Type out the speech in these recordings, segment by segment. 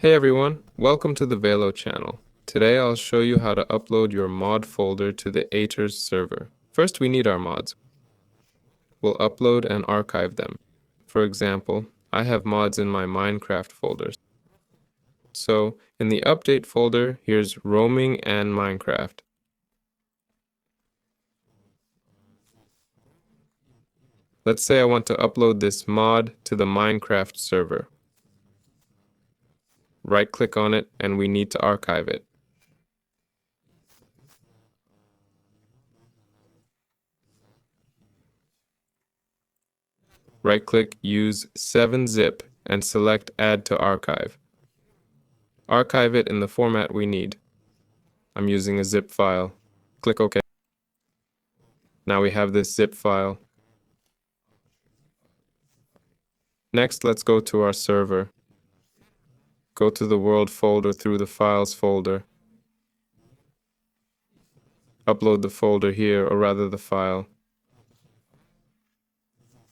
Hey everyone, welcome to the Velo channel. Today I'll show you how to upload your mod folder to the Aternos server. First we need our mods. We'll upload and archive them. For example, I have mods in my Minecraft folders. So in the update folder, here's roaming and Minecraft. Let's say I want to upload this mod to the Minecraft server. Right-click on it and we need to archive it. Right-click, use 7-zip, and select Add to Archive. Archive it in the format we need. I'm using a zip file. Click OK. Now we have this zip file. Next, let's go to our server. Go to the world folder through the files folder. Upload the folder here, or rather the file.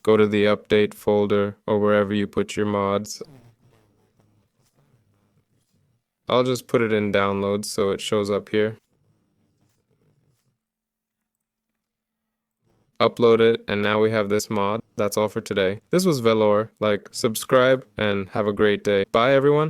Go to the update folder or wherever you put your mods. I'll just put it in downloads so it shows up here. Upload it, and now we have this mod. That's all for today. This was Velour. Like, subscribe, and have a great day. Bye, everyone.